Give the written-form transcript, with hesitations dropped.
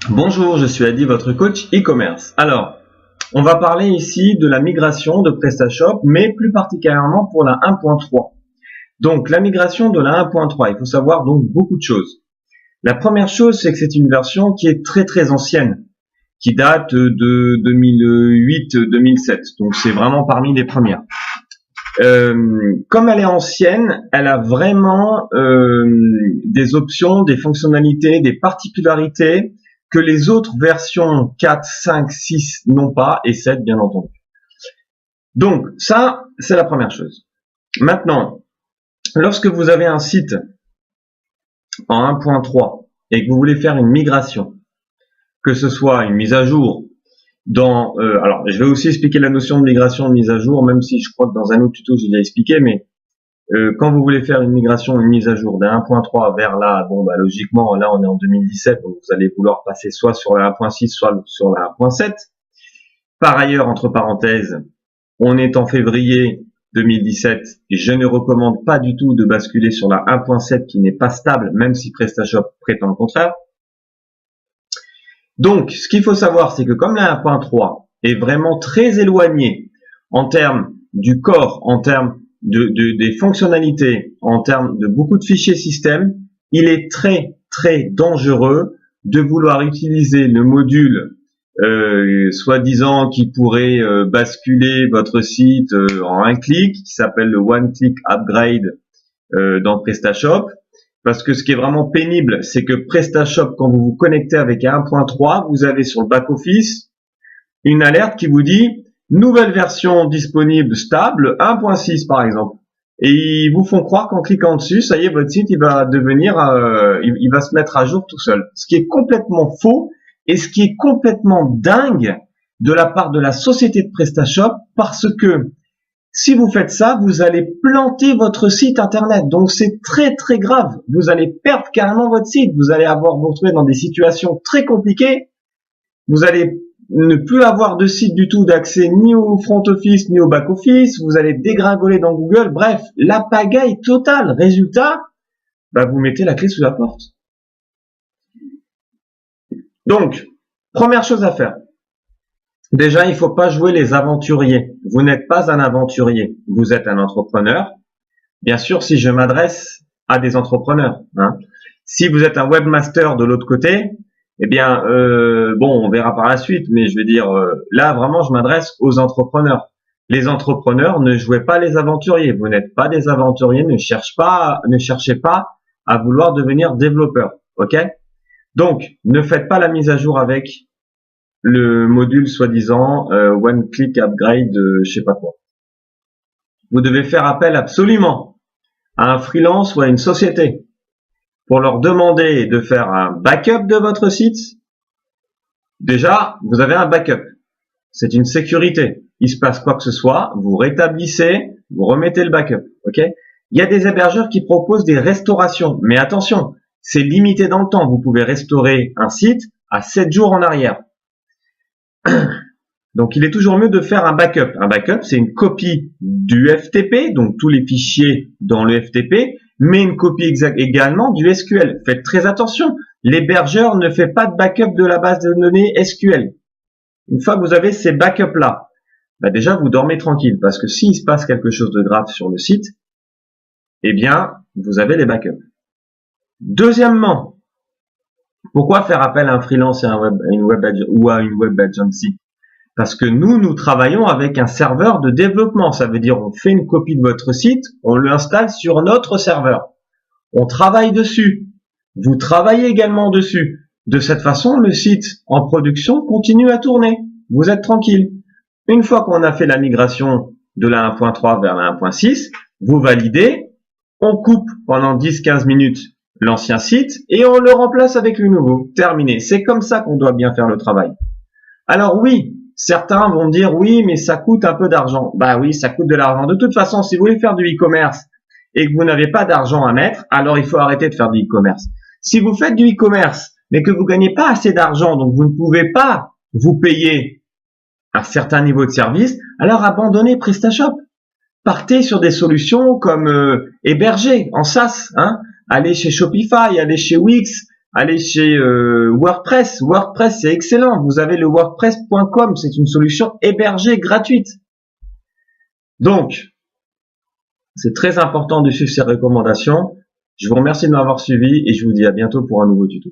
Bonjour, je suis Adi, votre coach e-commerce. Alors, on va parler ici de la migration de PrestaShop, mais plus particulièrement pour la 1.3. Donc, la migration de la 1.3, il faut savoir donc beaucoup de choses. La première chose, c'est que c'est une version qui est très ancienne, qui date de 2008-2007. Donc, c'est vraiment parmi les premières. Comme elle est ancienne, elle a vraiment des options, des fonctionnalités, des particularités que les autres versions 4, 5, 6 n'ont pas, et 7 bien entendu. Donc ça, c'est la première chose. Maintenant, lorsque vous avez un site en 1.3 et que vous voulez faire une migration, que ce soit une mise à jour, alors je vais aussi expliquer la notion de migration, de mise à jour, même si je crois que dans un autre tuto j'ai déjà expliqué, mais quand vous voulez faire une migration, une mise à jour d'un 1.3 vers là, logiquement, là on est en 2017, donc vous allez vouloir passer soit sur la 1.6, soit sur la 1.7. Par ailleurs, entre parenthèses, on est en février 2017 et je ne recommande pas du tout de basculer sur la 1.7 qui n'est pas stable, même si PrestaShop prétend le contraire. Donc, ce qu'il faut savoir, c'est que comme la 1.3 est vraiment très éloignée en termes du corps, en termes des fonctionnalités, en termes de beaucoup de fichiers système, il est très dangereux de vouloir utiliser le module soi-disant qui pourrait basculer votre site en un clic, qui s'appelle le One Click Upgrade dans PrestaShop. Parce que ce qui est vraiment pénible, c'est que PrestaShop, quand vous vous connectez avec un 1.3, vous avez sur le back-office une alerte qui vous dit nouvelle version disponible stable 1.6 par exemple. Et ils vous font croire qu'en cliquant dessus, ça y est, votre site il va devenir, il va se mettre à jour tout seul. Ce qui est complètement faux et ce qui est complètement dingue de la part de la société de PrestaShop, parce que si vous faites ça, vous allez planter votre site internet. Donc c'est très grave. Vous allez perdre carrément votre site. Vous allez vous retrouver dans des situations très compliquées. Vous allez ne plus avoir de site du tout, d'accès ni au front office ni au back office. Vous allez dégringoler dans Google. Bref, la pagaille totale. Résultat, vous mettez la clé sous la porte. Donc, première chose à faire. Déjà, il ne faut pas jouer les aventuriers. Vous n'êtes pas un aventurier. Vous êtes un entrepreneur. Bien sûr, si je m'adresse à des entrepreneurs. Si vous êtes un webmaster de l'autre côté, eh bien, on verra par la suite. Mais je veux dire, là, vraiment, je m'adresse aux entrepreneurs. Les entrepreneurs, ne jouez pas les aventuriers. Vous n'êtes pas des aventuriers. Ne cherchez pas à vouloir devenir développeur. Ok? Donc, ne faites pas la mise à jour avec le module soi-disant One Click Upgrade, je sais pas quoi. Vous devez faire appel absolument à un freelance ou à une société pour leur demander de faire un backup de votre site. Déjà, vous avez un backup. C'est une sécurité. Il se passe quoi que ce soit, vous rétablissez, vous remettez le backup. Ok ? Il y a des hébergeurs qui proposent des restaurations, mais attention, c'est limité dans le temps. Vous pouvez restaurer un site à 7 jours en arrière. Donc, il est toujours mieux de faire un backup. Un backup, c'est une copie du FTP, donc tous les fichiers dans le FTP, mais une copie également du SQL. Faites très attention. L'hébergeur ne fait pas de backup de la base de données SQL. Une fois que vous avez ces backups-là, déjà, vous dormez tranquille, parce que s'il se passe quelque chose de grave sur le site, eh bien, vous avez les backups. Deuxièmement, pourquoi faire appel à un freelance et à une web agency? Parce que nous travaillons avec un serveur de développement. Ça veut dire on fait une copie de votre site, on l'installe sur notre serveur. On travaille dessus. Vous travaillez également dessus. De cette façon, le site en production continue à tourner. Vous êtes tranquille. Une fois qu'on a fait la migration de la 1.3 vers la 1.6, vous validez, on coupe pendant 10-15 minutes l'ancien site et on le remplace avec le nouveau. Terminé. C'est comme ça qu'on doit bien faire le travail. Alors oui, certains vont dire oui, mais ça coûte un peu d'argent. Oui, ça coûte de l'argent. De toute façon, si vous voulez faire du e-commerce et que vous n'avez pas d'argent à mettre, alors il faut arrêter de faire du e-commerce. Si vous faites du e-commerce, mais que vous gagnez pas assez d'argent, donc vous ne pouvez pas vous payer un certain niveau de service, alors abandonnez PrestaShop. Partez sur des solutions comme héberger en SaaS, allez chez Shopify, allez chez Wix, Allez chez WordPress. WordPress, c'est excellent. Vous avez le wordpress.com. C'est une solution hébergée gratuite. Donc, c'est très important de suivre ces recommandations. Je vous remercie de m'avoir suivi et je vous dis à bientôt pour un nouveau tuto.